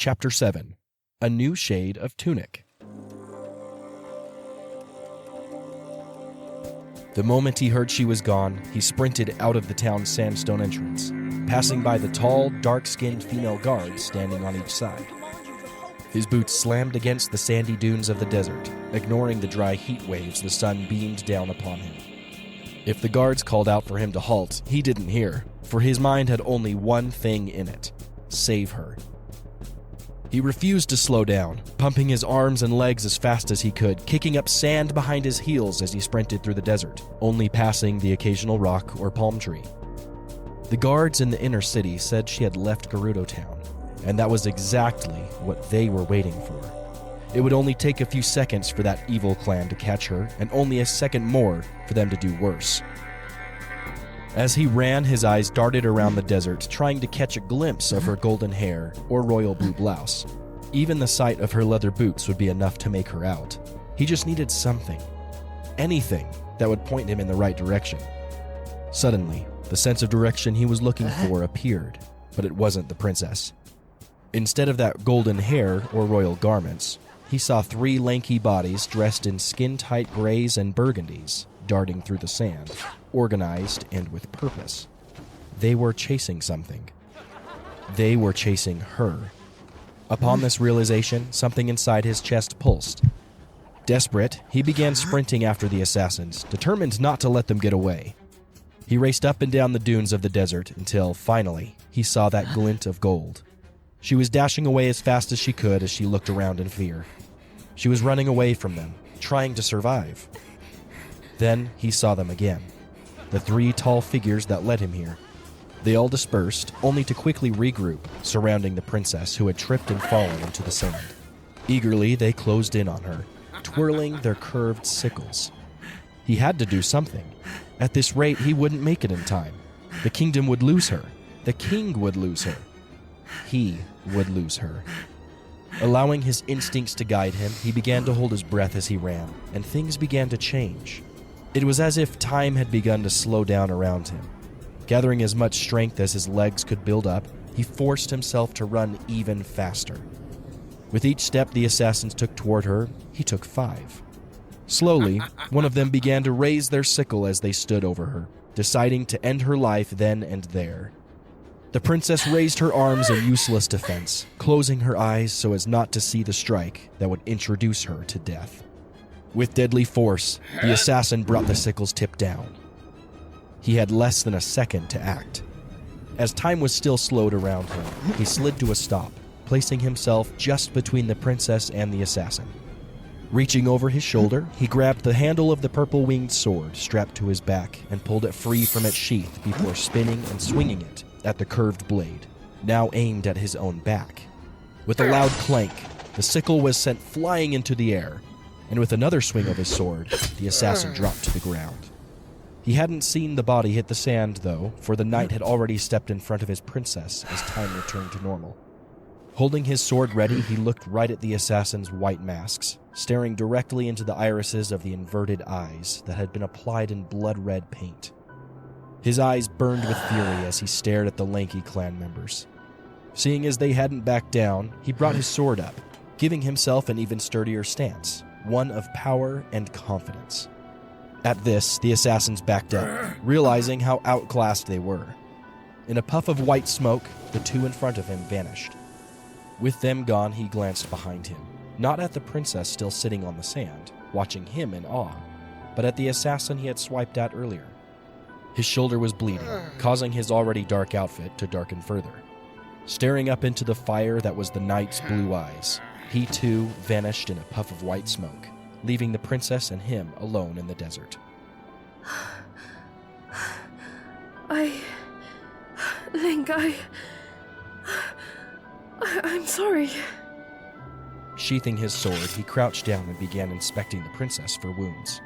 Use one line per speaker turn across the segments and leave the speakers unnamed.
Chapter 7. A New Shade of Tunic. The moment he heard she was gone, he sprinted out of the town's sandstone entrance, passing by the tall, dark-skinned female guards standing on each side. His boots slammed against the sandy dunes of the desert, ignoring the dry heat waves the sun beamed down upon him. If the guards called out for him to halt, he didn't hear, for his mind had only one thing in it: save her. He refused to slow down, pumping his arms and legs as fast as he could, kicking up sand behind his heels as he sprinted through the desert, only passing the occasional rock or palm tree. The guards in the inner city said she had left Gerudo Town, and that was exactly what they were waiting for. It would only take a few seconds for that evil clan to catch her, and only a second more for them to do worse. As he ran, his eyes darted around the desert, trying to catch a glimpse of her golden hair or royal blue blouse. Even the sight of her leather boots would be enough to make her out. He just needed something, anything, that would point him in the right direction. Suddenly, the sense of direction he was looking for appeared, but it wasn't the princess. Instead of that golden hair or royal garments, he saw 3 lanky bodies dressed in skin-tight grays and burgundies, darting through the sand, organized and with purpose. They were chasing something. They were chasing her. Upon this realization, something inside his chest pulsed. Desperate, he began sprinting after the assassins, determined not to let them get away. He raced up and down the dunes of the desert until, finally, he saw that glint of gold. She was dashing away as fast as she could as she looked around in fear. She was running away from them, trying to survive. Then he saw them again, the 3 tall figures that led him here. They all dispersed, only to quickly regroup, surrounding the princess who had tripped and fallen into the sand. Eagerly, they closed in on her, twirling their curved sickles. He had to do something. At this rate, he wouldn't make it in time. The kingdom would lose her. The king would lose her. He would lose her. Allowing his instincts to guide him, he began to hold his breath as he ran, and things began to change. It was as if time had begun to slow down around him. Gathering as much strength as his legs could build up, he forced himself to run even faster. With each step the assassins took toward her, he took 5. Slowly, one of them began to raise their sickle as they stood over her, deciding to end her life then and there. The princess raised her arms in useless defense, closing her eyes so as not to see the strike that would introduce her to death. With deadly force, the assassin brought the sickle's tip down. He had less than a second to act. As time was still slowed around him, he slid to a stop, placing himself just between the princess and the assassin. Reaching over his shoulder, he grabbed the handle of the purple-winged sword strapped to his back and pulled it free from its sheath before spinning and swinging it at the curved blade, now aimed at his own back. With a loud clank, the sickle was sent flying into the air, and with another swing of his sword, the assassin dropped to the ground. He hadn't seen the body hit the sand, though, for the knight had already stepped in front of his princess as time returned to normal. Holding his sword ready, he looked right at the assassin's white masks, staring directly into the irises of the inverted eyes that had been applied in blood-red paint. His eyes burned with fury as he stared at the lanky clan members. Seeing as they hadn't backed down, he brought his sword up, giving himself an even sturdier stance, one of power and confidence. At this, the assassins backed up, realizing how outclassed they were. In a puff of white smoke, the 2 in front of him vanished. With them gone, he glanced behind him, not at the princess still sitting on the sand, watching him in awe, but at the assassin he had swiped at earlier. His shoulder was bleeding, causing his already dark outfit to darken further. Staring up into the fire that was the knight's blue eyes, he too vanished in a puff of white smoke, leaving the princess and him alone in the desert.
Link, I'm sorry.
Sheathing his sword, he crouched down and began inspecting the princess for wounds.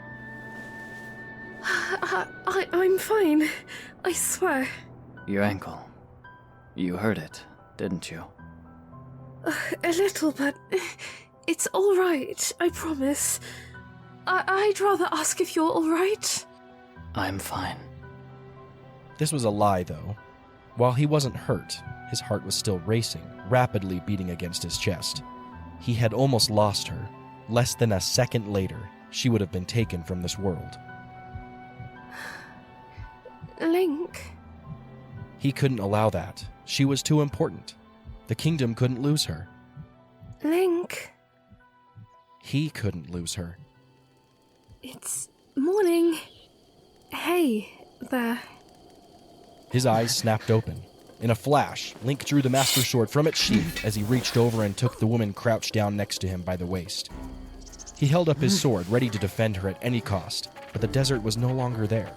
I'm fine. I swear.
Your ankle. You hurt it, didn't you?
A little, but it's all right, I promise. I'd rather ask if you're all right.
I'm fine.
This was a lie, though. While he wasn't hurt, his heart was still racing, rapidly beating against his chest. He had almost lost her. Less than a second later, she would have been taken from this world.
Link.
He couldn't allow that. She was too important. The kingdom couldn't lose her.
Link.
He couldn't lose her.
It's morning. Hey, there.
His eyes snapped open. In a flash, Link drew the Master Sword from its sheath as he reached over and took the woman crouched down next to him by the waist. He held up his sword, ready to defend her at any cost, but the desert was no longer there.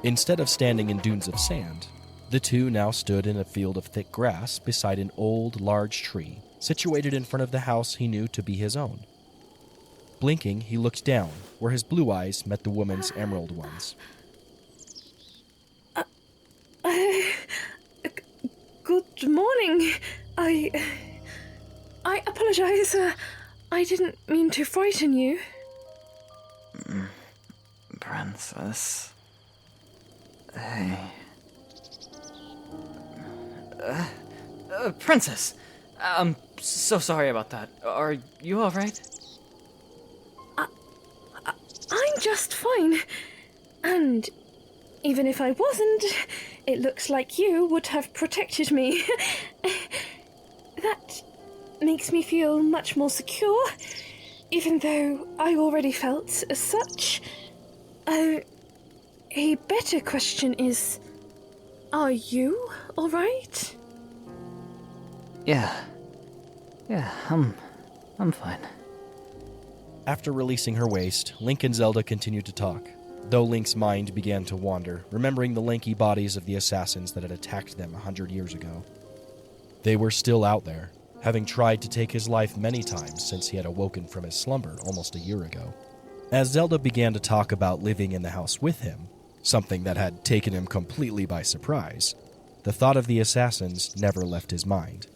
Instead of standing in dunes of sand, the two now stood in a field of thick grass beside an old, large tree, situated in front of the house he knew to be his own. Blinking, he looked down, where his blue eyes met the woman's emerald ones.
Good morning. I apologize. I didn't mean to frighten you.
Princess. Hey. Princess! I'm so sorry about that. Are you alright?
I'm just fine. And even if I wasn't, it looks like you would have protected me. That makes me feel much more secure, even though I already felt as such. A better question is, are you alright?
Yeah, I'm fine.
After releasing her waist, Link and Zelda continued to talk, though Link's mind began to wander, remembering the lanky bodies of the assassins that had attacked them 100 years ago. They were still out there, having tried to take his life many times since he had awoken from his slumber almost a year ago. As Zelda began to talk about living in the house with him, something that had taken him completely by surprise, the thought of the assassins never left his mind.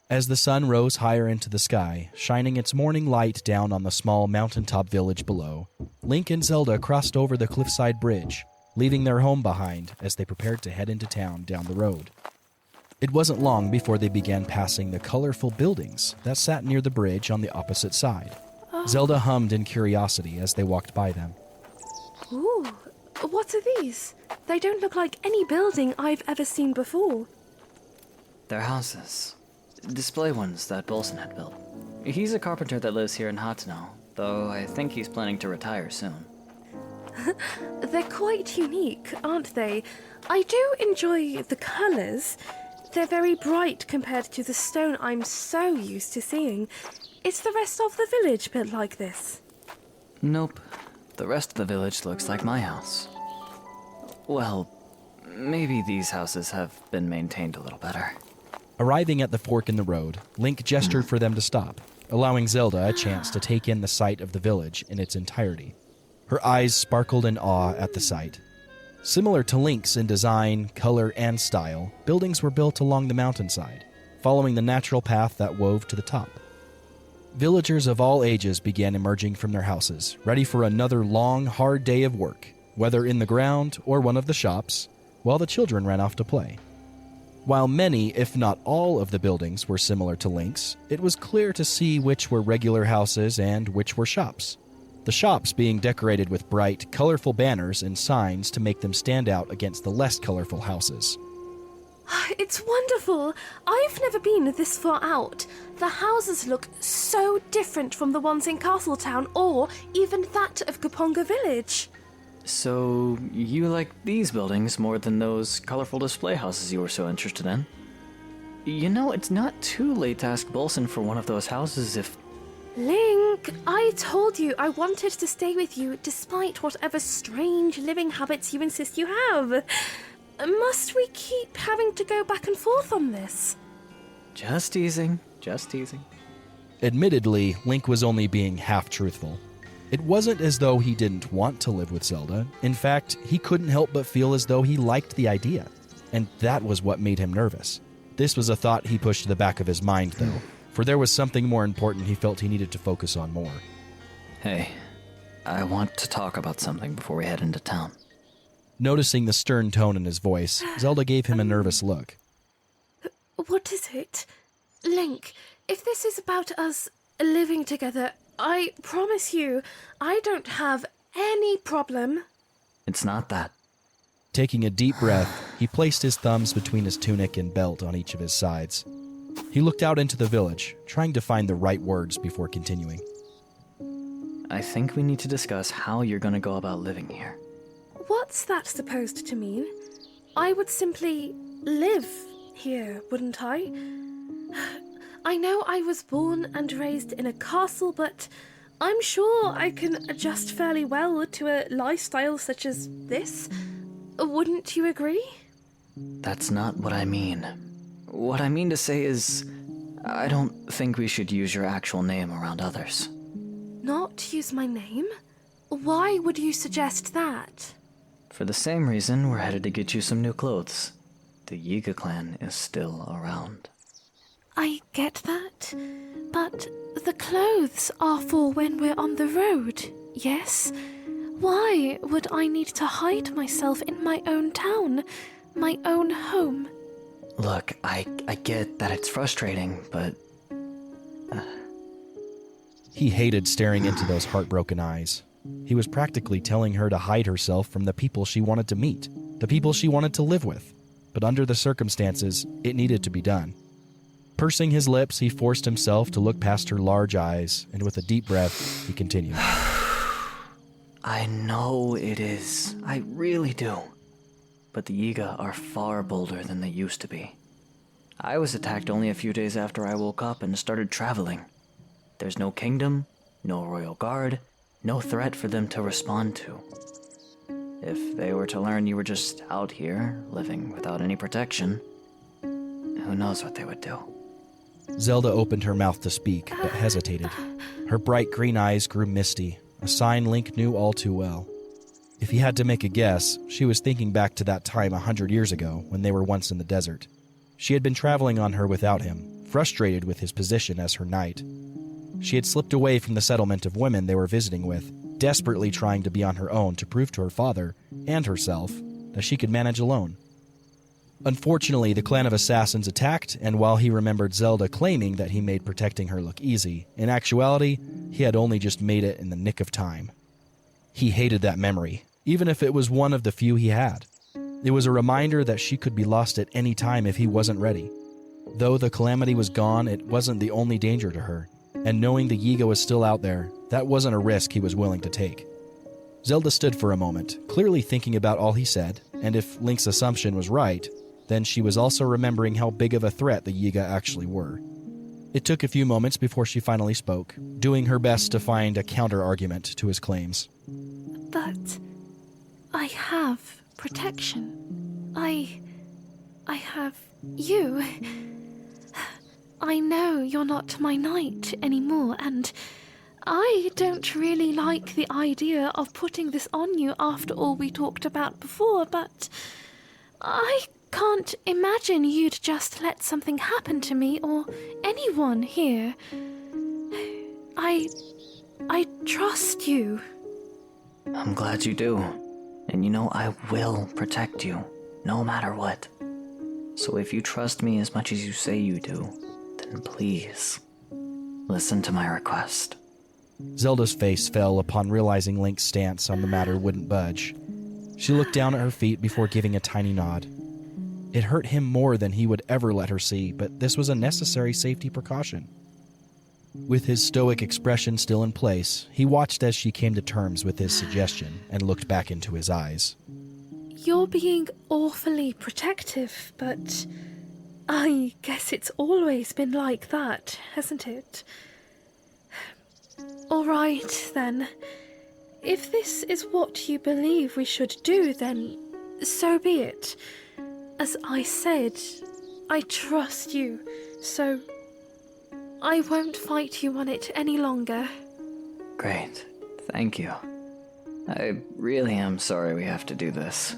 As the sun rose higher into the sky, shining its morning light down on the small mountaintop village below, Link and Zelda crossed over the cliffside bridge, leaving their home behind as they prepared to head into town down the road. It wasn't long before they began passing the colorful buildings that sat near the bridge on the opposite side. Zelda hummed in curiosity as they walked by them.
Ooh, what are these? They don't look like any building I've ever seen before.
They're houses. Display ones that Bolson had built. He's a carpenter that lives here in Hateno, though I think he's planning to retire soon.
They're quite unique, aren't they? I do enjoy the colours. They're very bright compared to the stone I'm so used to seeing. Is the rest of the village built like this?
Nope. The rest of the village looks like my house. Well, maybe these houses have been maintained a little better.
Arriving at the fork in the road, Link gestured for them to stop, allowing Zelda a chance to take in the sight of the village in its entirety. Her eyes sparkled in awe at the sight. Similar to Link's in design, color, and style, buildings were built along the mountainside, following the natural path that wove to the top. Villagers of all ages began emerging from their houses, ready for another long, hard day of work, whether in the ground or one of the shops, while the children ran off to play. While many, if not all, of the buildings were similar to Link's, it was clear to see which were regular houses and which were shops. The shops being decorated with bright, colorful banners and signs to make them stand out against the less colorful houses.
It's wonderful. I've never been this far out. The houses look so different from the ones in Castletown or even that of Gaponga Village.
So, you like these buildings more than those colorful display houses you were so interested in? You know, it's not too late to ask Bolson for one of those houses if...
Link, I told you I wanted to stay with you despite whatever strange living habits you insist you have. Must we keep having to go back and forth on this?
Just teasing, just teasing.
Admittedly, Link was only being half-truthful. It wasn't as though he didn't want to live with Zelda. In fact, he couldn't help but feel as though he liked the idea. And that was what made him nervous. This was a thought he pushed to the back of his mind, though, for there was something more important he felt he needed to focus on more.
Hey, I want to talk about something before we head into town.
Noticing the stern tone in his voice, Zelda gave him a nervous look.
What is it? Link, if this is about us living together, I promise you, I don't have any problem.
It's not that.
Taking a deep breath, he placed his thumbs between his tunic and belt on each of his sides. He looked out into the village, trying to find the right words before continuing.
I think we need to discuss how you're going to go about living here.
What's that supposed to mean? I would simply live here, wouldn't I? I know I was born and raised in a castle, but I'm sure I can adjust fairly well to a lifestyle such as this. Wouldn't you agree?
That's not what I mean. What I mean to say is, I don't think we should use your actual name around others.
Not use my name? Why would you suggest that?
For the same reason, we're headed to get you some new clothes. The Yiga clan is still around.
I get that, but the clothes are for when we're on the road, yes? Why would I need to hide myself in my own town, my own home?
Look, I get that it's frustrating, but...
He hated staring into those heartbroken eyes. He was practically telling her to hide herself from the people she wanted to meet, the people she wanted to live with. But under the circumstances, it needed to be done. Pursing his lips, he forced himself to look past her large eyes, and with a deep breath, he continued.
I know it is. I really do. But the Yiga are far bolder than they used to be. I was attacked only a few days after I woke up and started traveling. There's no kingdom, no royal guard, no threat for them to respond to. If they were to learn you were just out here, living without any protection, who knows what they would do.
Zelda opened her mouth to speak, but hesitated. Her bright green eyes grew misty, a sign Link knew all too well. If he had to make a guess, she was thinking back to that time 100 years ago when they were once in the desert. She had been traveling on her without him, frustrated with his position as her knight. She had slipped away from the settlement of women they were visiting with, desperately trying to be on her own to prove to her father and herself that she could manage alone. Unfortunately, the clan of assassins attacked, and while he remembered Zelda claiming that he made protecting her look easy, in actuality, he had only just made it in the nick of time. He hated that memory, even if it was one of the few he had. It was a reminder that she could be lost at any time if he wasn't ready. Though the calamity was gone, it wasn't the only danger to her, and knowing the Yiga was still out there, that wasn't a risk he was willing to take. Zelda stood for a moment, clearly thinking about all he said, and if Link's assumption was right, then she was also remembering how big of a threat the Yiga actually were. It took a few moments before she finally spoke, doing her best to find a counter-argument to his claims.
But I have protection. I have you. I know you're not my knight anymore, and I don't really like the idea of putting this on you after all we talked about before, but I can't imagine you'd just let something happen to me or anyone here. I trust you.
I'm glad you do. And you know I will protect you, no matter what. So if you trust me as much as you say you do, then please, listen to my request.
Zelda's face fell upon realizing Link's stance on the matter wouldn't budge. She looked down at her feet before giving a tiny nod. It hurt him more than he would ever let her see, but this was a necessary safety precaution. With his stoic expression still in place, he watched as she came to terms with his suggestion and looked back into his eyes.
You're being awfully protective, but I guess it's always been like that, hasn't it? All right, then. If this is what you believe we should do, then so be it. As I said, I trust you, so I won't fight you on it any longer.
Great. Thank you. I really am sorry we have to do this.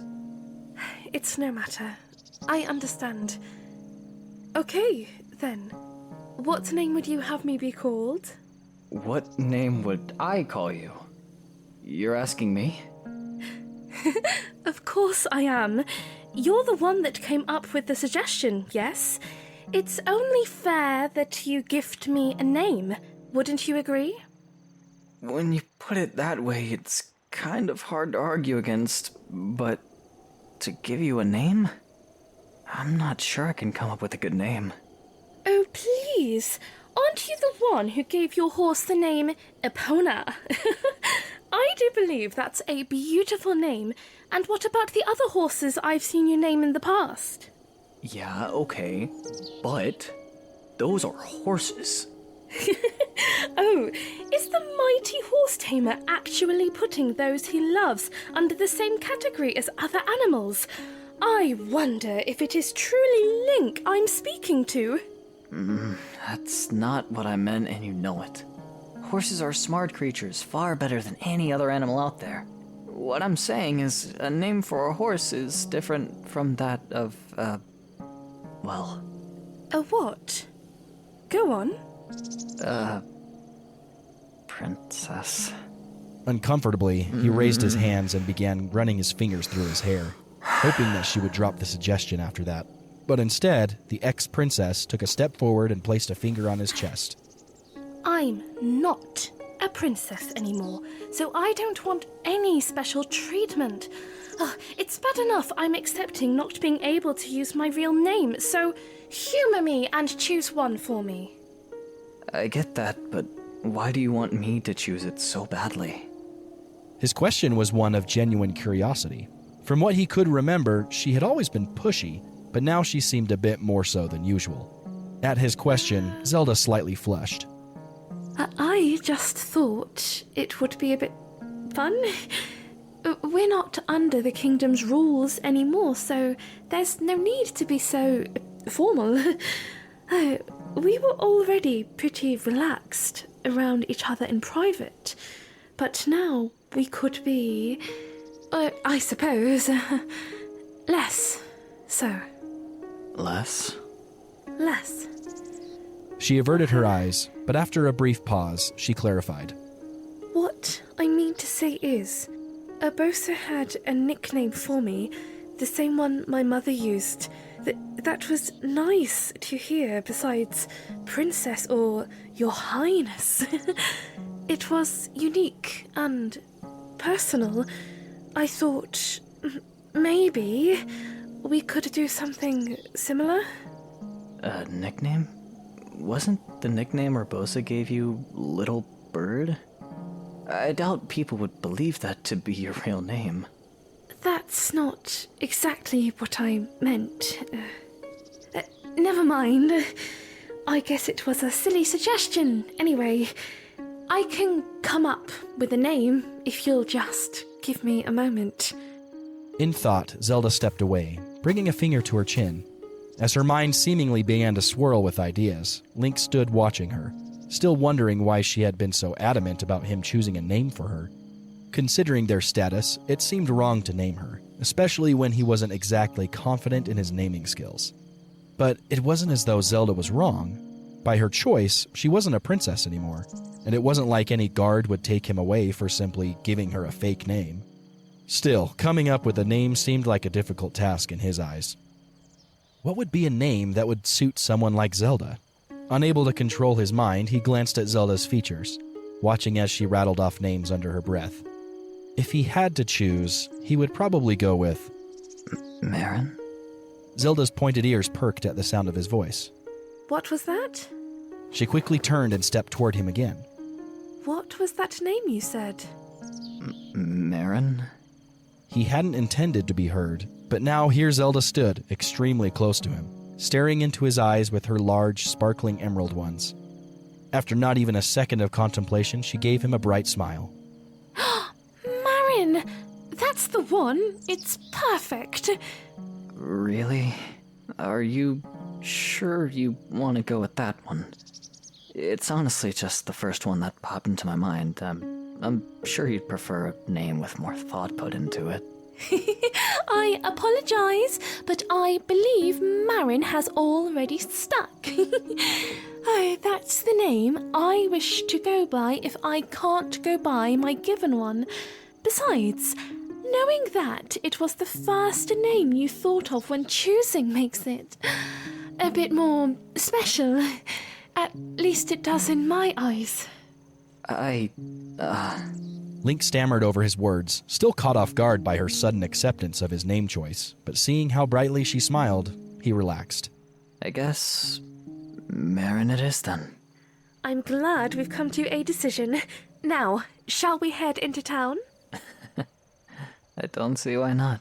It's no matter. I understand. Okay, then. What name would you have me be called?
What name would I call you? You're asking me?
Of course I am. You're the one that came up with the suggestion, yes? It's only fair that you gift me a name. Wouldn't you agree?
When you put it that way, it's kind of hard to argue against, but to give you a name? I'm not sure I can come up with a good name.
Oh, please. Aren't you the one who gave your horse the name Epona? I do believe that's a beautiful name. And what about the other horses I've seen you name in the past?
Yeah, okay, but those are horses.
Oh, is the mighty horse tamer actually putting those he loves under the same category as other animals? I wonder if it is truly Link I'm speaking to.
That's not what I meant, and you know it. Horses are smart creatures, far better than any other animal out there. What I'm saying is, a name for a horse is different from that of, well...
A what? Go on.
Princess.
Uncomfortably, he raised his hands and began running his fingers through his hair, hoping that she would drop the suggestion after that. But instead, the ex-princess took a step forward and placed a finger on his chest.
I'm not a princess anymore, so I don't want any special treatment. It's bad enough I'm accepting not being able to use my real name, so humor me and choose one for me.
I get that, but why do you want me to choose it so badly?
His question was one of genuine curiosity. From what he could remember, she had always been pushy, but now she seemed a bit more so than usual. At his question, Zelda slightly flushed.
I just thought it would be a bit fun. We're not under the kingdom's rules anymore, so there's no need to be so formal. We were already pretty relaxed around each other in private, but now we could be, I suppose, less so.
Less?
Less.
She averted her eyes, but after a brief pause, she clarified.
What I mean to say is, Urbosa had a nickname for me, the same one my mother used. That was nice to hear, besides Princess or Your Highness. It was unique and personal. I thought maybe we could do something similar.
A nickname? Wasn't the nickname Urbosa gave you Little Bird? I doubt people would believe that to be your real name.
That's not exactly what I meant. Never mind. I guess it was a silly suggestion. Anyway, I can come up with a name if you'll just give me a moment.
In thought, Zelda stepped away, bringing a finger to her chin. As her mind seemingly began to swirl with ideas, Link stood watching her, still wondering why she had been so adamant about him choosing a name for her. Considering their status, it seemed wrong to name her, especially when he wasn't exactly confident in his naming skills. But it wasn't as though Zelda was wrong. By her choice, she wasn't a princess anymore, and it wasn't like any guard would take him away for simply giving her a fake name. Still, coming up with a name seemed like a difficult task in his eyes. What would be a name that would suit someone like Zelda? Unable to control his mind, he glanced at Zelda's features, watching as she rattled off names under her breath. If he had to choose, he would probably go with...
Marin?
Zelda's pointed ears perked at the sound of his voice.
What was that?
She quickly turned and stepped toward him again.
What was that name you said?
Marin?
He hadn't intended to be heard, but now here Zelda stood, extremely close to him, staring into his eyes with her large, sparkling emerald ones. After not even a second of contemplation, she gave him a bright smile.
Marin! That's the one! It's perfect!
Really? Are you sure you want to go with that one? It's honestly just the first one that popped into my mind. I'm sure you'd prefer a name with more thought put into it.
I apologise, but I believe Marin has already stuck. Oh, that's the name I wish to go by if I can't go by my given one. Besides, knowing that it was the first name you thought of when choosing makes it a bit more special. At least it does in my eyes.
Link stammered over his words, still caught off guard by her sudden acceptance of his name choice, but seeing how brightly she smiled, he relaxed.
I guess Marin it is then.
I'm glad we've come to a decision. Now, shall we head into town?
I don't see why not.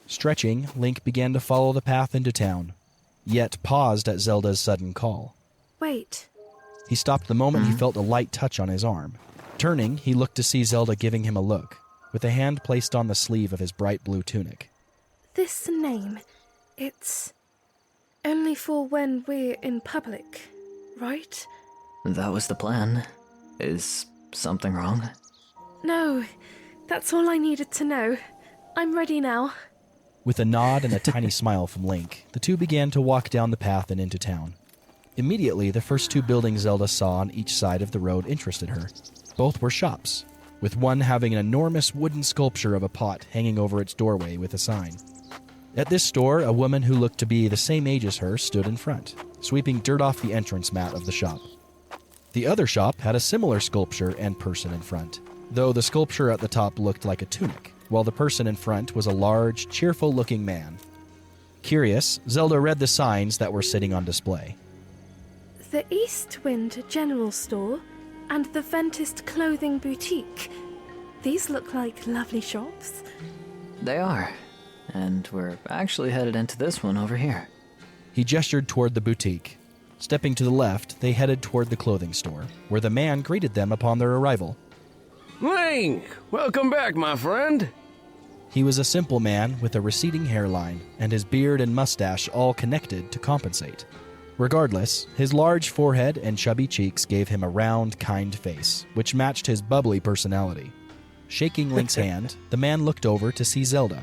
Stretching, Link began to follow the path into town, yet paused at Zelda's sudden call.
Wait.
He stopped the moment he felt a light touch on his arm. Turning, he looked to see Zelda giving him a look, with a hand placed on the sleeve of his bright blue tunic.
This name, it's only for when we're in public, right?
That was the plan. Is something wrong?
No, that's all I needed to know. I'm ready now.
With a nod and a tiny smile from Link, the two began to walk down the path and into town. Immediately, the first two buildings Zelda saw on each side of the road interested her. Both were shops, with one having an enormous wooden sculpture of a pot hanging over its doorway with a sign. At this store, a woman who looked to be the same age as her stood in front, sweeping dirt off the entrance mat of the shop. The other shop had a similar sculpture and person in front, though the sculpture at the top looked like a tunic, while the person in front was a large, cheerful-looking man. Curious, Zelda read the signs that were sitting on display.
The East Wind General Store and the Ventist Clothing Boutique. These look like lovely shops.
They are. And we're actually headed into this one over here.
He gestured toward the boutique. Stepping to the left, they headed toward the clothing store, where the man greeted them upon their arrival.
Link! Welcome back, my friend!
He was a simple man with a receding hairline, and his beard and mustache all connected to compensate. Regardless, his large forehead and chubby cheeks gave him a round, kind face, which matched his bubbly personality. Shaking Link's hand, the man looked over to see Zelda.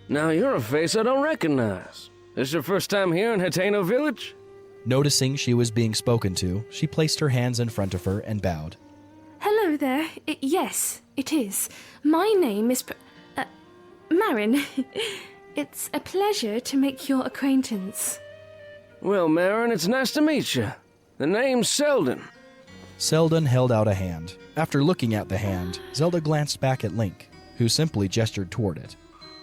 Now you're a face I don't recognize. This your first time here in Hateno Village?
Noticing she was being spoken to, she placed her hands in front of her and bowed.
Hello there. Yes, it is. My name is Marin. It's a pleasure to make your acquaintance.
Well, Marin, it's nice to meet you. The name's Seldon.
Seldon held out a hand. After looking at the hand, Zelda glanced back at Link, who simply gestured toward it.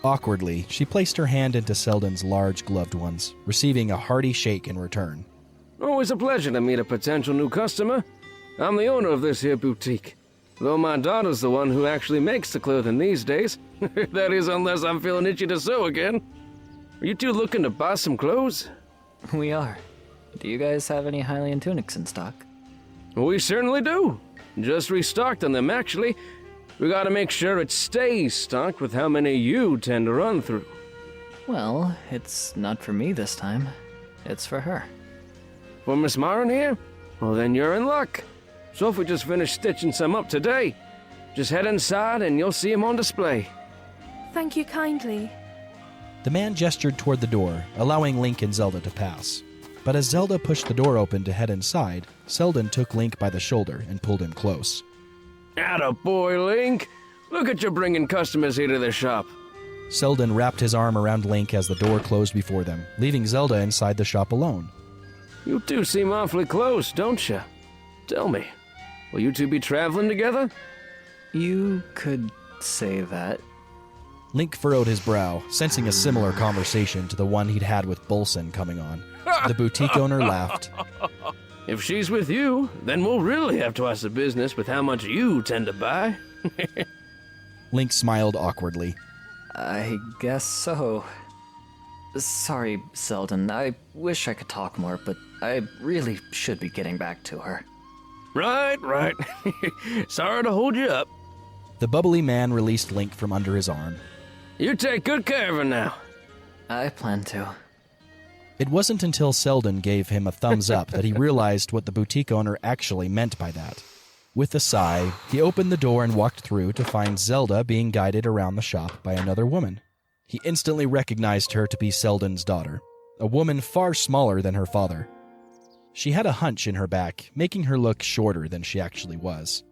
Awkwardly, she placed her hand into Seldon's large gloved ones, receiving a hearty shake in return.
Always a pleasure to meet a potential new customer. I'm the owner of this here boutique, though my daughter's the one who actually makes the clothing these days. That is, unless I'm feeling itchy to sew again. Are you two looking to buy some clothes?
We are. Do you guys have any Hylian tunics in stock?
We certainly do. Just restocked on them, actually. We gotta make sure it stays stocked with how many you tend to run through.
Well, it's not for me this time. It's for her.
For Miss Marin here? Well, then you're in luck. So if we just finish stitching some up today, just head inside and you'll see them on display.
Thank you kindly.
The man gestured toward the door, allowing Link and Zelda to pass. But as Zelda pushed the door open to head inside, Seldon took Link by the shoulder and pulled him close.
Attaboy, Link! Look at you bringing customers here to the shop.
Seldon wrapped his arm around Link as the door closed before them, leaving Zelda inside the shop alone.
You two seem awfully close, don't you? Tell me, will you two be traveling together?
You could say that.
Link furrowed his brow, sensing a similar conversation to the one he'd had with Bolson coming on. The boutique owner laughed.
If she's with you, then we'll really have twice the business with how much you tend to buy.
Link smiled awkwardly.
I guess so. Sorry, Seldon. I wish I could talk more, but I really should be getting back to her.
Right. Sorry to hold you up.
The bubbly man released Link from under his arm.
You take good care of her now.
I plan to.
It wasn't until Seldon gave him a thumbs up that he realized what the boutique owner actually meant by that. With a sigh, he opened the door and walked through to find Zelda being guided around the shop by another woman. He instantly recognized her to be Seldon's daughter, a woman far smaller than her father. She had a hunch in her back, making her look shorter than she actually was.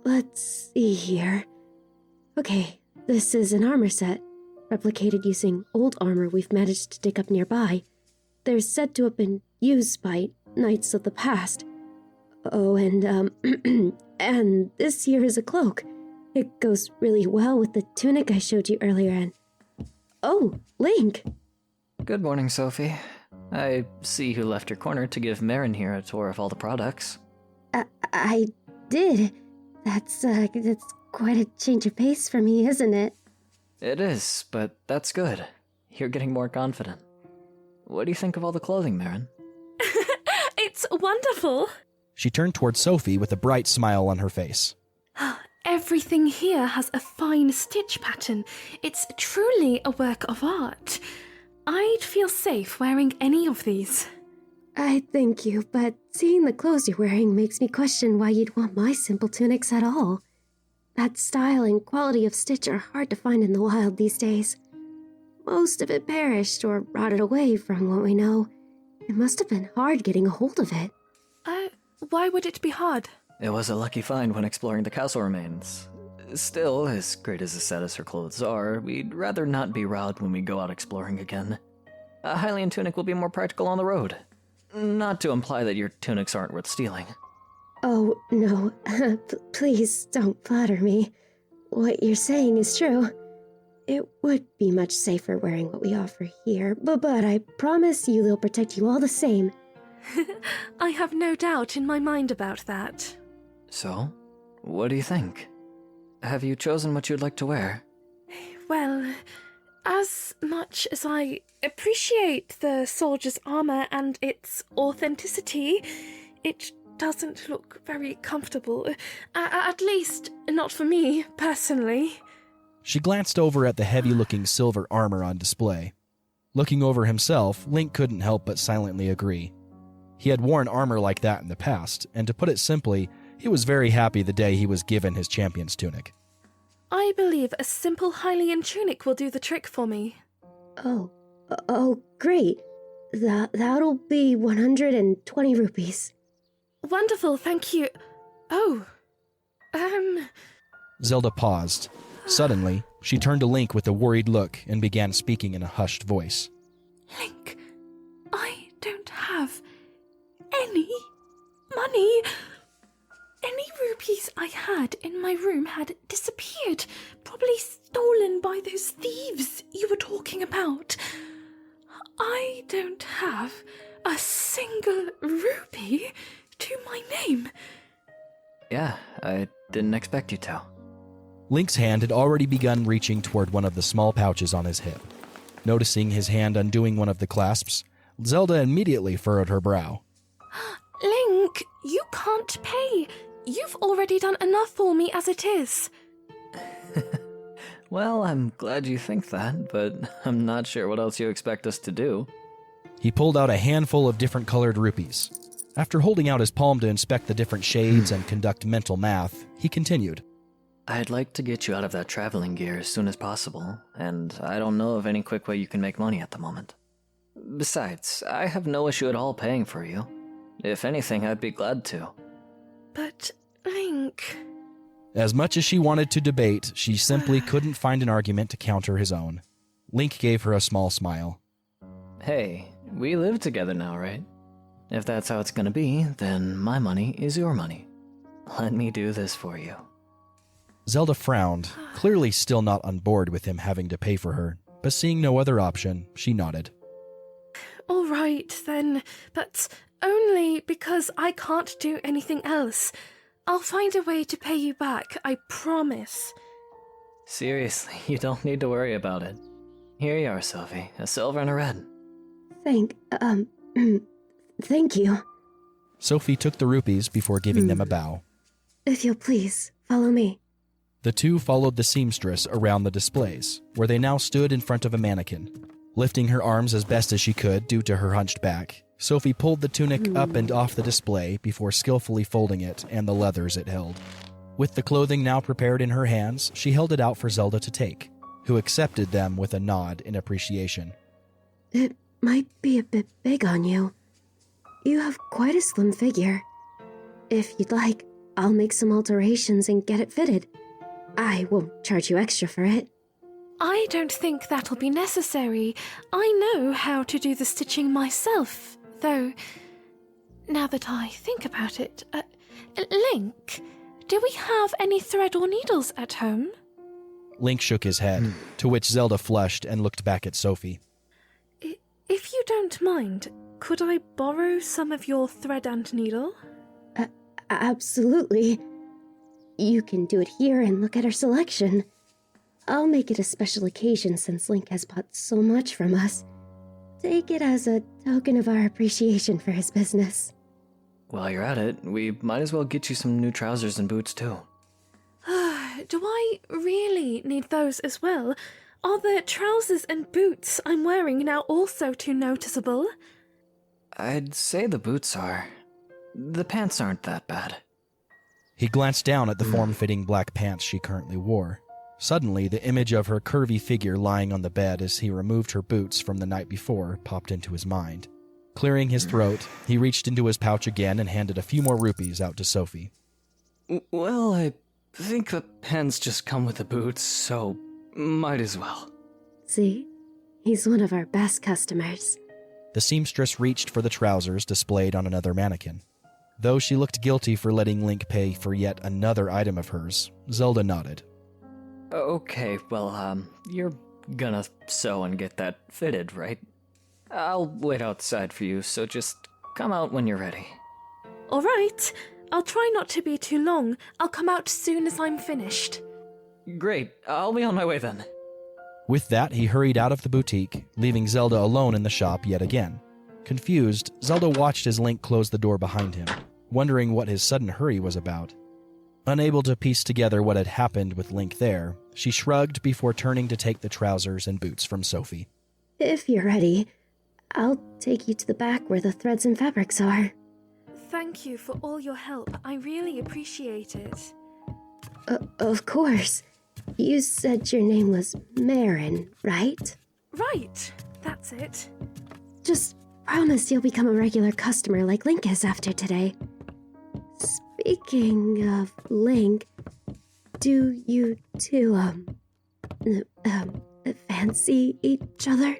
Let's see here. Okay, this is an armor set, replicated using old armor we've managed to dig up nearby. They're said to have been used by knights of the past. Oh, and, and this here is a cloak. It goes really well with the tunic I showed you earlier, and... Oh, Link!
Good morning, Sophie. I see you left your corner to give Marin here a tour of all the products.
I did. That's quite a change of pace for me, isn't it?
It is, but that's good. You're getting more confident. What do you think of all the clothing, Marin?
It's wonderful.
She turned toward Sophie with a bright smile on her face.
Everything here has a fine stitch pattern. It's truly a work of art. I'd feel safe wearing any of these.
I thank you, but seeing the clothes you're wearing makes me question why you'd want my simple tunics at all. That style and quality of stitch are hard to find in the wild these days. Most of it perished or rotted away from what we know. It must have been hard getting a hold of it.
Why would it be hard?
It was a lucky find when exploring the castle remains. Still, as great as a set as her clothes are, we'd rather not be robbed when we go out exploring again. A Hylian tunic will be more practical on the road. Not to imply that your tunics aren't worth stealing.
Oh, no. Please don't flatter me. What you're saying is true. It would be much safer wearing what we offer here, but I promise you they'll protect you all the same.
I have no doubt in my mind about that.
So, what do you think? Have you chosen what you'd like to wear?
Well, as much as I appreciate the soldier's armor and its authenticity, it doesn't look very comfortable. At least, not for me, personally.
She glanced over at the heavy-looking silver armor on display. Looking over himself, Link couldn't help but silently agree. He had worn armor like that in the past, and to put it simply, he was very happy the day he was given his champion's tunic.
I believe a simple Hylian tunic will do the trick for me.
Oh, great. That'll be 120 rupees.
Wonderful, thank you. Oh,
Zelda paused. Suddenly, she turned to Link with a worried look and began speaking in a hushed voice.
Link, I don't have any money. Any rupees I had in my room had disappeared, probably stolen by those thieves you were talking about. I don't have a single rupee to my name.
Yeah, I didn't expect you to.
Link's hand had already begun reaching toward one of the small pouches on his hip. Noticing his hand undoing one of the clasps, Zelda immediately furrowed her brow.
Link, you can't pay. You've already done enough for me as it is.
Well, I'm glad you think that, but I'm not sure what else you expect us to do.
He pulled out a handful of different colored rupees. After holding out his palm to inspect the different shades and conduct mental math, he continued.
I'd like to get you out of that traveling gear as soon as possible, and I don't know of any quick way you can make money at the moment. Besides, I have no issue at all paying for you. If anything, I'd be glad to.
But, Link...
As much as she wanted to debate, she simply couldn't find an argument to counter his own. Link gave her a small smile.
Hey, we live together now, right? If that's how it's gonna be, then my money is your money. Let me do this for you.
Zelda frowned, clearly still not on board with him having to pay for her, but seeing no other option, she nodded.
All right, then, but only because I can't do anything else. I'll find a way to pay you back, I promise.
Seriously, you don't need to worry about it. Here you are, Sophie, a silver and a red.
Thank you.
Sophie took the rupees before giving them a bow.
If you'll please, follow me.
The two followed the seamstress around the displays, where they now stood in front of a mannequin. Lifting her arms as best as she could due to her hunched back, Sophie pulled the tunic up and off the display before skillfully folding it and the leathers it held. With the clothing now prepared in her hands, she held it out for Zelda to take, who accepted them with a nod in appreciation.
It might be a bit big on you. You have quite a slim figure. If you'd like, I'll make some alterations and get it fitted. I won't charge you extra for it.
I don't think that'll be necessary. I know how to do the stitching myself, though, now that I think about it, Link, do we have any thread or needles at home?
Link shook his head, to which Zelda flushed and looked back at Sophie.
If you don't mind, could I borrow some of your thread and needle?
Absolutely. You can do it here and look at our selection. I'll make it a special occasion since Link has bought so much from us. Take it as a token of our appreciation for his business.
While you're at it, we might as well get you some new trousers and boots too.
Do I really need those as well? Are the trousers and boots I'm wearing now also too noticeable?
I'd say the boots are. The pants aren't that bad.
He glanced down at the form-fitting black pants she currently wore. Suddenly, the image of her curvy figure lying on the bed as he removed her boots from the night before popped into his mind. Clearing his throat, he reached into his pouch again and handed a few more rupees out to Sophie.
Well, I think the pants just come with the boots, so might as well.
See? He's one of our best customers.
The seamstress reached for the trousers displayed on another mannequin. Though she looked guilty for letting Link pay for yet another item of hers, Zelda nodded.
Okay, well, you're gonna sew and get that fitted, right? I'll wait outside for you, so just come out when you're ready.
All right. I'll try not to be too long. I'll come out soon as I'm finished.
Great, I'll be on my way then.
With that, he hurried out of the boutique, leaving Zelda alone in the shop yet again. Confused, Zelda watched as Link closed the door behind him, wondering what his sudden hurry was about. Unable to piece together what had happened with Link there, she shrugged before turning to take the trousers and boots from Sophie.
If you're ready, I'll take you to the back where the threads and fabrics are.
Thank you for all your help. I really appreciate it.
Of course. You said your name was Marin, right?
Right. That's it.
Just promise you'll become a regular customer like Link is after today. Speaking of Link, do you two, fancy each other?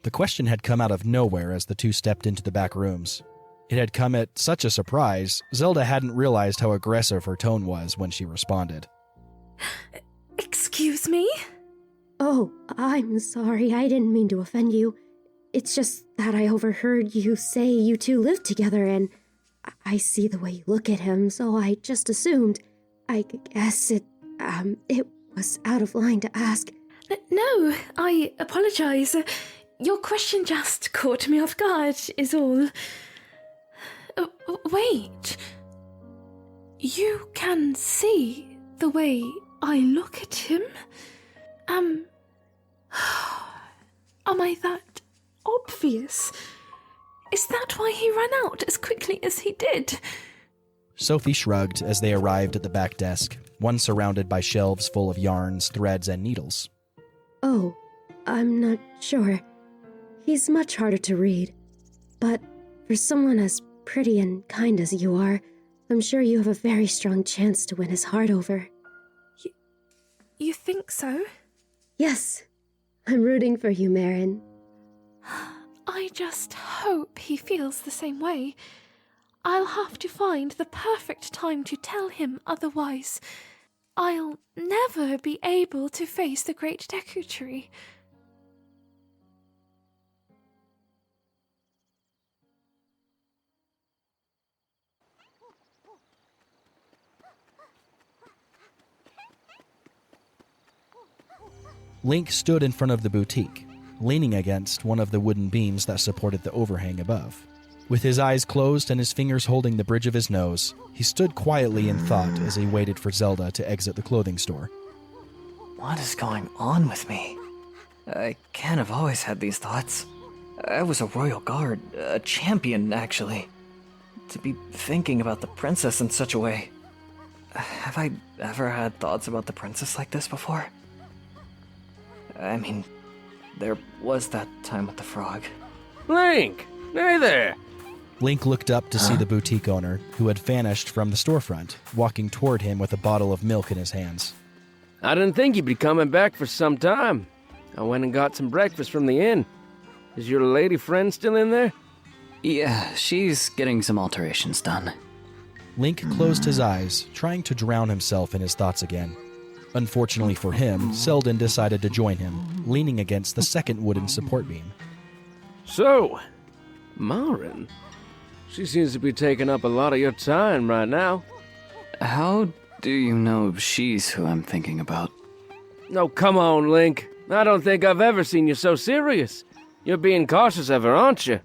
The question had come out of nowhere as the two stepped into the back rooms. It had come at such a surprise, Zelda hadn't realized how aggressive her tone was when she responded.
Excuse me?
Oh, I'm sorry, I didn't mean to offend you. It's just that I overheard you say you two live together, and I see the way you look at him, so I just assumed. I guess it was out of line to ask.
No, I apologize. Your question just caught me off guard, is all. Wait. You can see the way I look at him? Am I that obvious? Is that why he ran out as quickly as he did?
Sophie shrugged as they arrived at the back desk, one surrounded by shelves full of yarns, threads, and needles.
Oh, I'm not sure. He's much harder to read. But for someone as pretty and kind as you are, I'm sure you have a very strong chance to win his heart over.
You think so?
Yes. I'm rooting for you, Marin.
I just hope he feels the same way. I'll have to find the perfect time to tell him, otherwise I'll never be able to face the Great Deku Tree.
Link stood in front of the boutique, leaning against one of the wooden beams that supported the overhang above. With his eyes closed and his fingers holding the bridge of his nose, he stood quietly in thought as he waited for Zelda to exit the clothing store.
What is going on with me? I can't have always had these thoughts. I was a royal guard, a champion, actually. To be thinking about the princess in such a way. Have I ever had thoughts about the princess like this before? I mean, there was that time with the frog.
Link! Hey there!
Link looked up to see the boutique owner, who had vanished from the storefront, walking toward him with a bottle of milk in his hands.
I didn't think you'd be coming back for some time. I went and got some breakfast from the inn. Is your lady friend still in there?
Yeah, she's getting some alterations done.
Link closed his eyes, trying to drown himself in his thoughts again. Unfortunately for him, Seldon decided to join him, leaning against the second wooden support beam.
So, Marin? She seems to be taking up a lot of your time right now.
How do you know she's who I'm thinking about?
No, come on, Link. I don't think I've ever seen you so serious. You're being cautious of her, aren't you?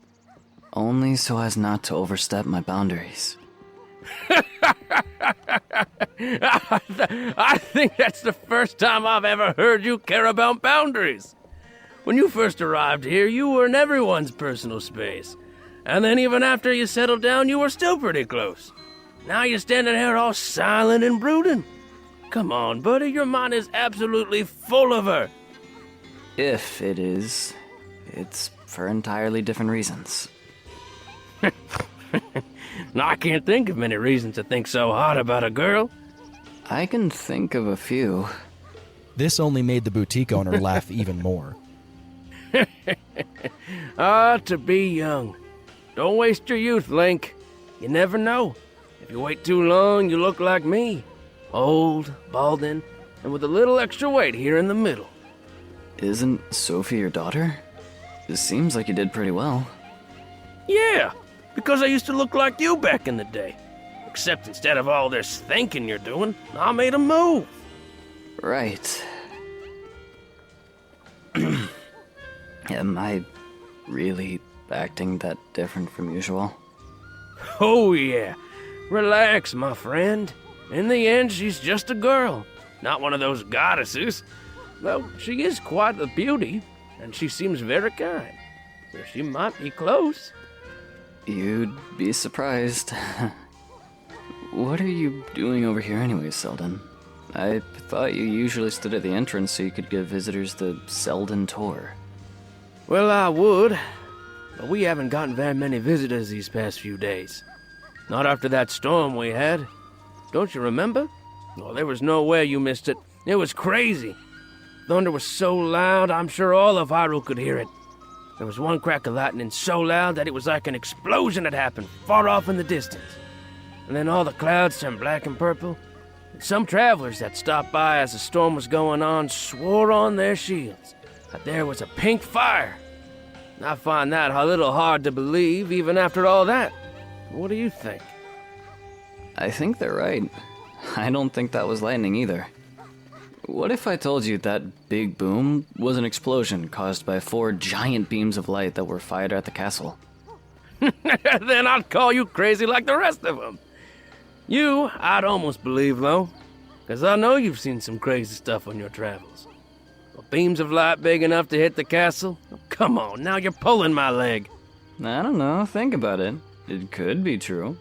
Only so as not to overstep my boundaries.
I think that's the first time I've ever heard you care about boundaries. When you first arrived here, you were in everyone's personal space. And then even after you settled down, you were still pretty close. Now you're standing here all silent and brooding. Come on, buddy, your mind is absolutely full of her.
If it is, it's for entirely different reasons.
I can't think of many reasons to think so hard about a girl.
I can think of a few.
This only made the boutique owner laugh even more.
To be young. Don't waste your youth, Link. You never know. If you wait too long, you look like me. Old, balding, and with a little extra weight here in the middle.
Isn't Sophie your daughter? It seems like you did pretty well.
Yeah, because I used to look like you back in the day. Except instead of all this thinking you're doing, I made a move.
Right. Am I really acting that different from usual?
Oh yeah. Relax, my friend. In the end, she's just a girl. Not one of those goddesses. Though she is quite a beauty, and she seems very kind. So she might be close.
You'd be surprised. What are you doing over here anyway, Seldon? I thought you usually stood at the entrance so you could give visitors the Seldon tour.
Well, I would, but we haven't gotten very many visitors these past few days. Not after that storm we had. Don't you remember? Well, there was no way you missed it. It was crazy. Thunder was so loud, I'm sure all of Hyrule could hear it. There was one crack of lightning so loud that it was like an explosion had happened far off in the distance. And then all the clouds turned black and purple. And some travelers that stopped by as the storm was going on swore on their shields that there was a pink fire. I find that a little hard to believe even after all that. What do you think?
I think they're right. I don't think that was lightning either. What if I told you that big boom was an explosion caused by 4 giant beams of light that were fired at the castle?
Then I'd call you crazy like the rest of them. You, I'd almost believe, though, because I know you've seen some crazy stuff on your travels. Well, beams of light big enough to hit the castle? Oh, come on, now you're pulling my leg.
I don't know, think about it. It could be true.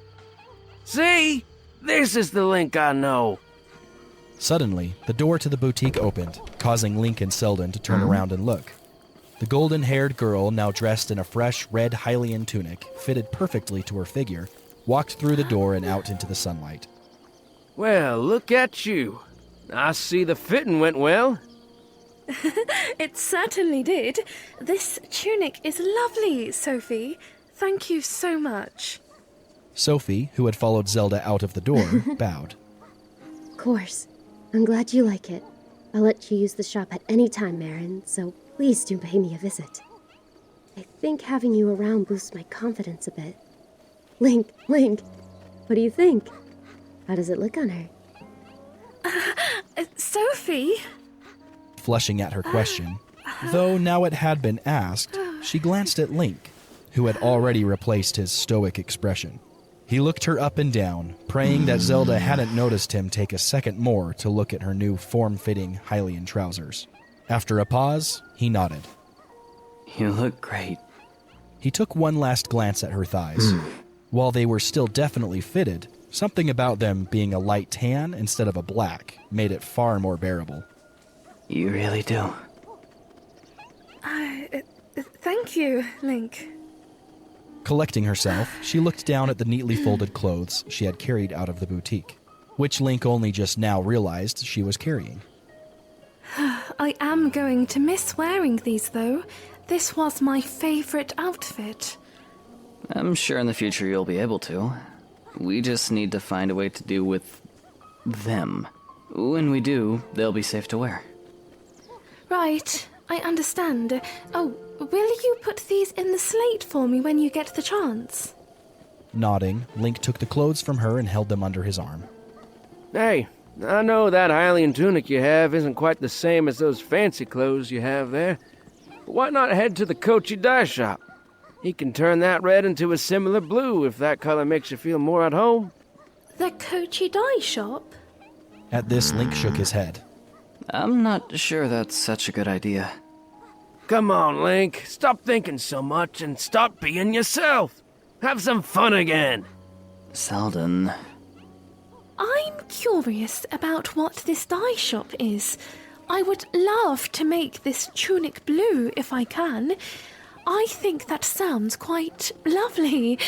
See? This is the Link I know.
Suddenly, the door to the boutique opened, causing Link and Seldon to turn around and look. The golden-haired girl, now dressed in a fresh red Hylian tunic, fitted perfectly to her figure, walked through the door and out into the sunlight.
Well, look at you. I see the fitting went well.
It certainly did. This tunic is lovely, Sophie. Thank you so much.
Sophie, who had followed Zelda out of the door, bowed.
Of course. I'm glad you like it. I'll let you use the shop at any time, Marin, so please do pay me a visit. I think having you around boosts my confidence a bit. Link, what do you think? How does it look on her?
Sophie?
Flushing at her question, though now it had been asked, she glanced at Link, who had already replaced his stoic expression. He looked her up and down, praying that Zelda hadn't noticed him take a second more to look at her new form-fitting Hylian trousers. After a pause, he nodded.
You look great.
He took one last glance at her thighs. While they were still definitely fitted, something about them being a light tan instead of a black made it far more bearable.
You really do.
Thank you, Link.
Collecting herself, she looked down at the neatly folded clothes she had carried out of the boutique, which Link only just now realized she was carrying.
I am going to miss wearing these, though. This was my favorite outfit.
I'm sure in the future you'll be able to. We just need to find a way to do with them. When we do, they'll be safe to wear.
Right, I understand. Oh, will you put these in the slate for me when you get the chance?
Nodding, Link took the clothes from her and held them under his arm.
Hey, I know that Hylian tunic you have isn't quite the same as those fancy clothes you have there. But why not head to the Kochi dye shop? He can turn that red into a similar blue if that color makes you feel more at home.
The Kochi dye shop?
At this, Link shook his head.
I'm not sure that's such a good idea.
Come on, Link. Stop thinking so much and stop being yourself. Have some fun again.
Seldon.
I'm curious about what this dye shop is. I would love to make this tunic blue if I can. I think that sounds quite lovely.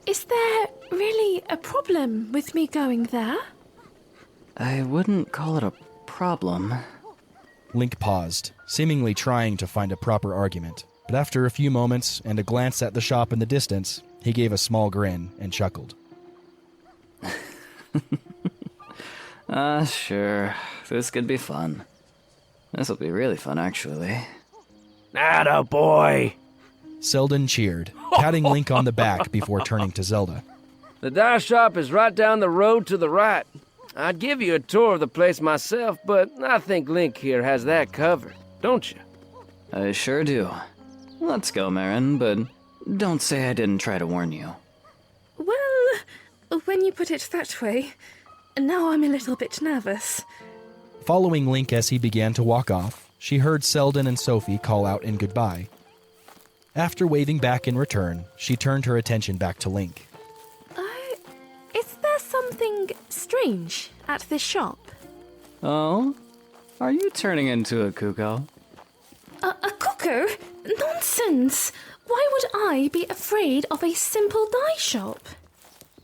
Is there really a problem with me going there?
I wouldn't call it a problem.
Link paused, seemingly trying to find a proper argument, but after a few moments and a glance at the shop in the distance, he gave a small grin and chuckled.
Sure. This could be fun. This'll be really fun, actually.
Atta boy!
Seldon cheered, patting Link on the back before turning to Zelda.
The dye shop is right down the road to the right. I'd give you a tour of the place myself, but I think Link here has that covered, don't you?
I sure do. Let's go, Marin, but don't say I didn't try to warn you.
Well, when you put it that way, now I'm a little bit nervous.
Following Link as he began to walk off, she heard Seldon and Sophie call out in goodbye. After waving back in return, she turned her attention back to Link.
Is there something strange at this shop?
Oh? Are you turning into a cuckoo?
A cuckoo? Nonsense! Why would I be afraid of a simple dye shop?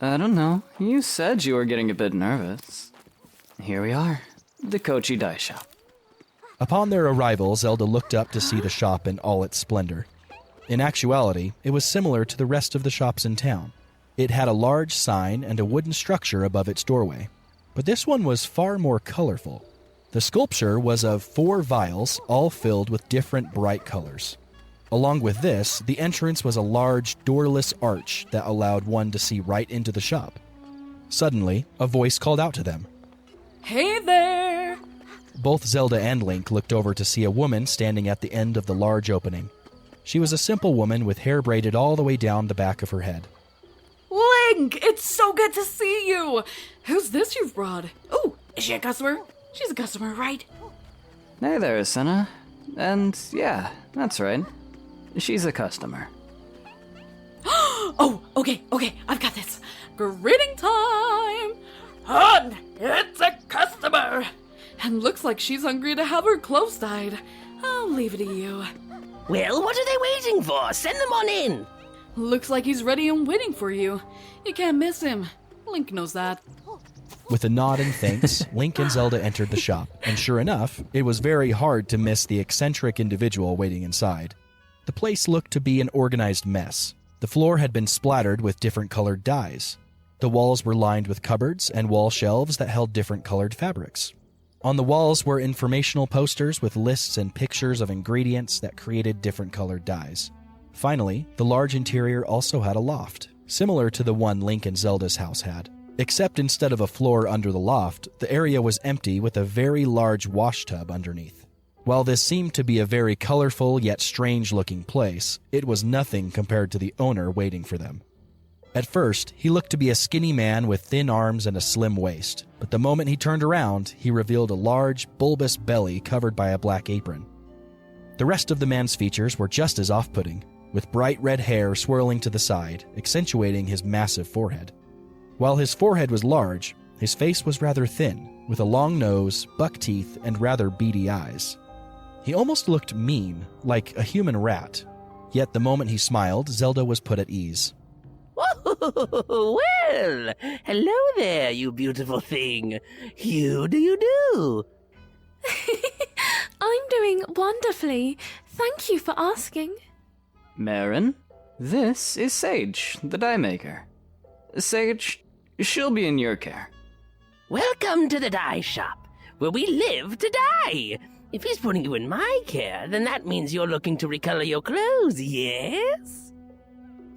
I don't know. You said you were getting a bit nervous. Here we are. The Kochi dye shop.
Upon their arrival, Zelda looked up to see the shop in all its splendor. In actuality, it was similar to the rest of the shops in town. It had a large sign and a wooden structure above its doorway, but this one was far more colorful. The sculpture was of 4 vials, all filled with different bright colors. Along with this, the entrance was a large, doorless arch that allowed one to see right into the shop. Suddenly, a voice called out to them.
Hey there!
Both Zelda and Link looked over to see a woman standing at the end of the large opening. She was a simple woman with hair braided all the way down the back of her head.
Link! It's so good to see you! Who's this you've brought? Oh, is she a customer? She's a customer, right?
Hey there, Senna. And yeah, that's right. She's a customer.
Oh, okay, I've got this. Greeting time! Hun, it's a customer! And looks like she's hungry to have her clothes dyed. I'll leave it to you.
Well, what are they waiting for? Send them on in.
Looks like he's ready and waiting for you. You can't miss him. Link knows that.
With a nod and thanks, Link and Zelda entered the shop, and sure enough, it was very hard to miss the eccentric individual waiting inside. The place looked to be an organized mess. The floor had been splattered with different colored dyes. The walls were lined with cupboards and wall shelves that held different colored fabrics. On the walls were informational posters with lists and pictures of ingredients that created different colored dyes. Finally, the large interior also had a loft, similar to the one Link and Zelda's house had. Except instead of a floor under the loft, the area was empty with a very large wash tub underneath. While this seemed to be a very colorful yet strange-looking place, it was nothing compared to the owner waiting for them. At first, he looked to be a skinny man with thin arms and a slim waist, but the moment he turned around, he revealed a large, bulbous belly covered by a black apron. The rest of the man's features were just as off-putting. with bright red hair swirling to the side, accentuating his massive forehead. While his forehead was large, his face was rather thin, with a long nose, buck teeth, and rather beady eyes. He almost looked mean, like a human rat. Yet the moment he smiled, Zelda was put at ease.
Well, hello there, you beautiful thing. How do you do?
I'm doing wonderfully. Thank you for asking.
Marin, this is Sage, the dye maker. Sage, she'll be in your care.
Welcome to the dye shop, where we live to dye. If he's putting you in my care, then that means you're looking to recolor your clothes, yes?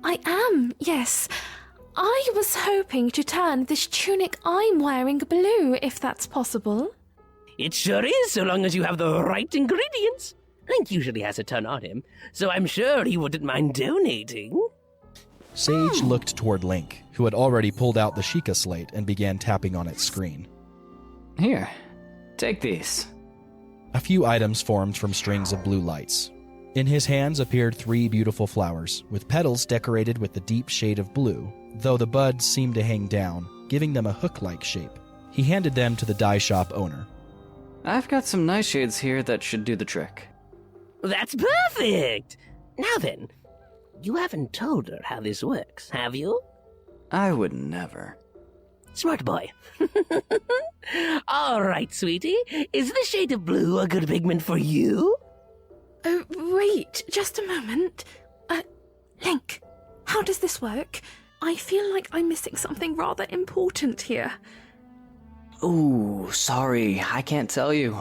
I am, yes. I was hoping to turn this tunic I'm wearing blue, if that's possible.
It sure is, so long as you have the right ingredients. Link usually has a ton on him, so I'm sure he wouldn't mind donating.
Sage looked toward Link, who had already pulled out the Sheikah slate and began tapping on its screen.
Here, take these.
A few items formed from strings of blue lights. In his hands appeared 3 beautiful flowers, with petals decorated with the deep shade of blue, though the buds seemed to hang down, giving them a hook-like shape. He handed them to the dye shop owner.
I've got some nice shades here that should do the trick.
That's perfect! Now then, you haven't told her how this works, have you?
I would never.
Smart boy. All right, sweetie. Is the shade of blue a good pigment for you?
Wait, just a moment. Link, how does this work? I feel like I'm missing something rather important here.
Ooh, sorry, I can't tell you.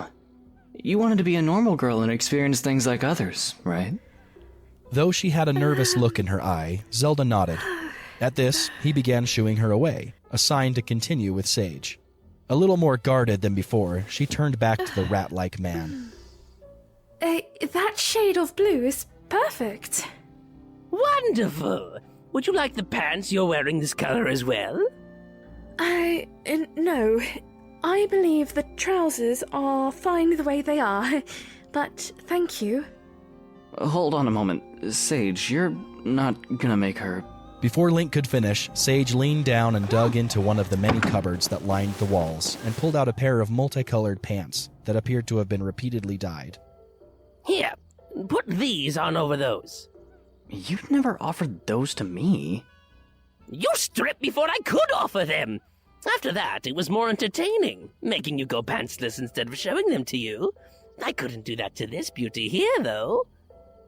You wanted to be a normal girl and experience things like others, right?
Though she had a nervous look in her eye, Zelda nodded. At this, he began shooing her away, a sign to continue with Sage. A little more guarded than before, she turned back to the rat-like man.
That shade of blue is perfect.
Wonderful! Would you like the pants you're wearing this color as well?
No. I believe the trousers are fine the way they are, but thank you.
Hold on a moment. Sage, you're not gonna make her...
Before Link could finish, Sage leaned down and dug into one of the many cupboards that lined the walls and pulled out a pair of multicolored pants that appeared to have been repeatedly dyed.
Here, put these on over those.
You'd never offered those to me.
You stripped before I could offer them. After that, it was more entertaining, making you go pantsless instead of showing them to you. I couldn't do that to this beauty here, though.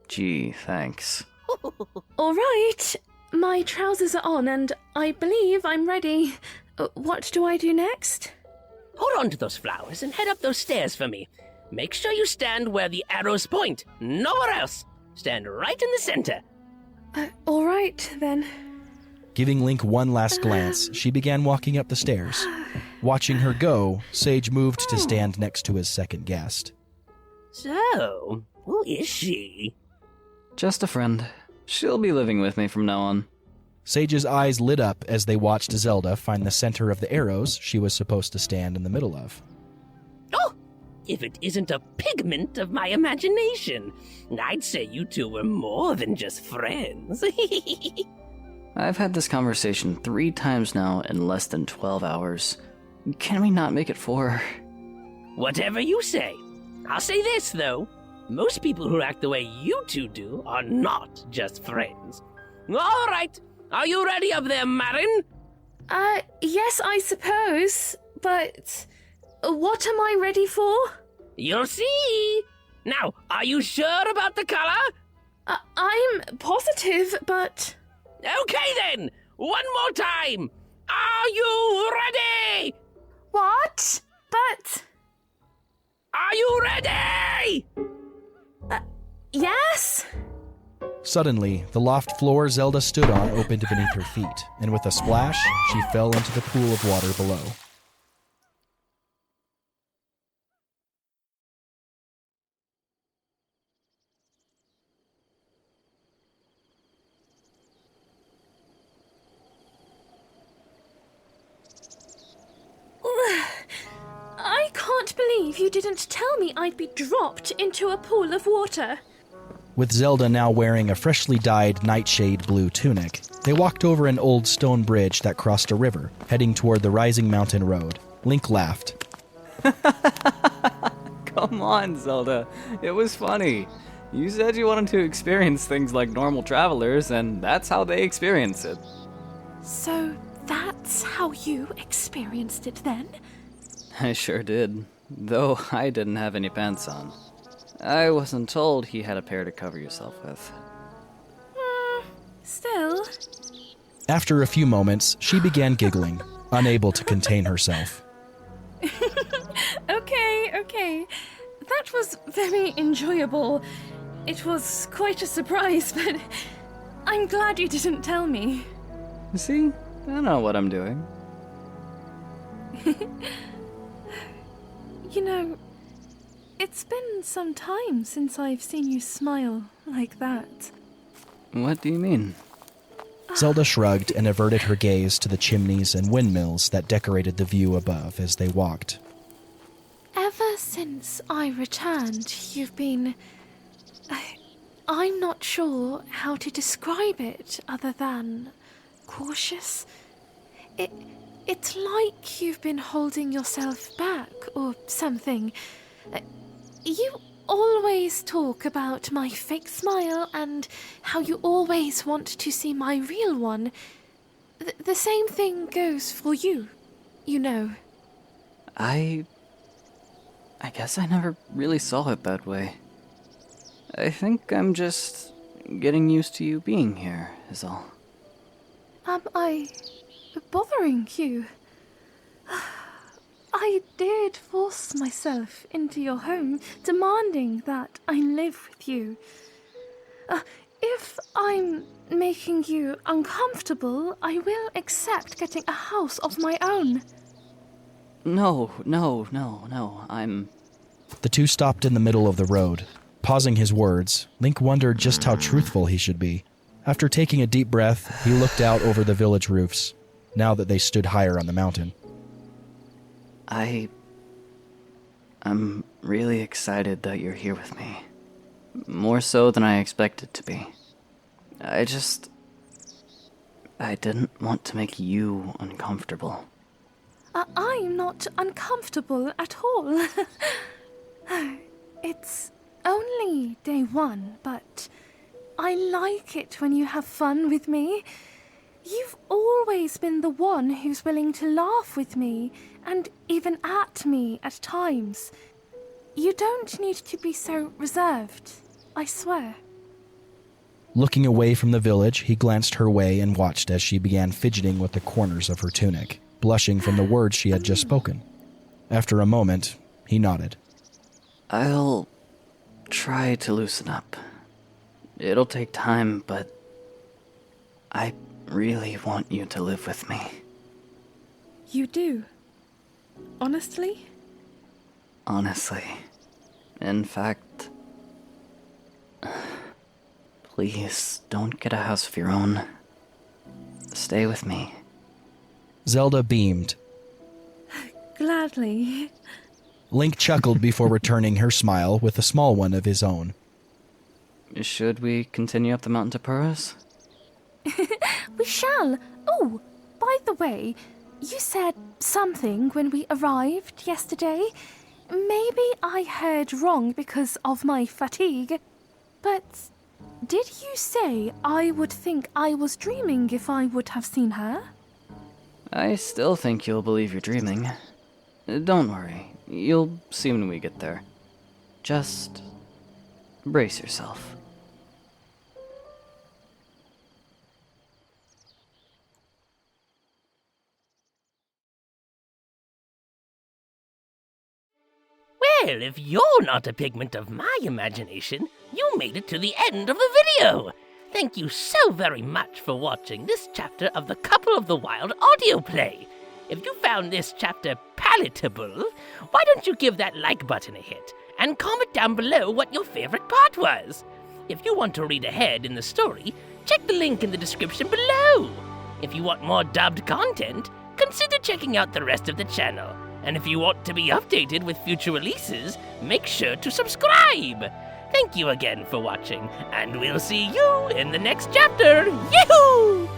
Gee, thanks.
All right. My trousers are on, and I believe I'm ready. What do I do next?
Hold on to those flowers and head up those stairs for me. Make sure you stand where the arrows point, nowhere else. Stand right in the center.
All right, then.
Giving Link one last glance, she began walking up the stairs. Watching her go, Sage moved to stand next to his second guest.
So, who is she?
Just a friend. She'll be living with me from now on.
Sage's eyes lit up as they watched Zelda find the center of the arrows she was supposed to stand in the middle of.
Oh, if it isn't a pigment of my imagination, I'd say you two were more than just friends.
I've had this conversation 3 times now in less than 12 hours. Can we not make it 4?
Whatever you say. I'll say this, though. Most people who act the way you two do are not just friends. All right. Are you ready up there, Marin?
Yes, I suppose. But what am I ready for?
You'll see. Now, are you sure about the color?
I'm positive, but...
Okay, then. One more time. Are you ready?
What? But...
Are you ready?
Yes?
Suddenly, the loft floor Zelda stood on opened beneath her feet, and with a splash, she fell into the pool of water below.
I can't believe you didn't tell me I'd be dropped into a pool of water.
With Zelda now wearing a freshly dyed nightshade blue tunic, they walked over an old stone bridge that crossed a river, heading toward the rising mountain road. Link laughed.
Come on, Zelda. It was funny. You said you wanted to experience things like normal travelers, and that's how they experience it.
So that's how you experienced it then?
I sure did. Though I didn't have any pants on. I wasn't told he had a pair to cover yourself with.
Still.
After a few moments, she began giggling, unable to contain herself.
Okay. That was very enjoyable. It was quite a surprise, but I'm glad you didn't tell me.
See? I know what I'm doing.
You know, it's been some time since I've seen you smile like that.
What do you mean?
Zelda shrugged and averted her gaze to the chimneys and windmills that decorated the view above as they walked.
Ever since I returned, you've been... I'm not sure how to describe it other than cautious. It's like you've been holding yourself back or something. You always talk about my fake smile and how you always want to see my real one. The same thing goes for you, you know.
I guess I never really saw it that way. I think I'm just getting used to you being here, is all.
Am I bothering you? I did force myself into your home, demanding that I live with you. If I'm making you uncomfortable, I will accept getting a house of my own.
No, I'm...
The two stopped in the middle of the road. Pausing his words, Link wondered just how truthful he should be. After taking a deep breath, he looked out over the village roofs, now that they stood higher on the mountain.
I'm really excited that you're here with me. More so than I expected to be. I didn't want to make you uncomfortable.
I'm not uncomfortable at all. It's only day one, but I like it when you have fun with me. You've always been the one who's willing to laugh with me, and even at me at times. You don't need to be so reserved, I swear.
Looking away from the village, he glanced her way and watched as she began fidgeting with the corners of her tunic, blushing from the words she had just spoken. After a moment, he nodded.
I'll try to loosen up. It'll take time, but I really want you to live with me.
You do? Honestly?
Honestly. In fact, please don't get a house of your own. Stay with me.
Zelda beamed.
Gladly.
Link chuckled before returning her smile with a small one of his own.
Should we continue up the mountain to Puros?
We shall. Oh, by the way, you said something when we arrived yesterday. Maybe I heard wrong because of my fatigue. But did you say I would think I was dreaming if I would have seen her?
I still think you'll believe you're dreaming. Don't worry. You'll see when we get there. Just brace yourself.
Well, if you're not a pigment of my imagination, you made it to the end of the video! Thank you so very much for watching this chapter of the Couple of the Wild Audioplay. If you found this chapter palatable, why don't you give that like button a hit, and comment down below what your favorite part was? If you want to read ahead in the story, check the link in the description below. If you want more dubbed content, consider checking out the rest of the channel. And if you want to be updated with future releases, make sure to subscribe! Thank you again for watching, and we'll see you in the next chapter. Yahoo!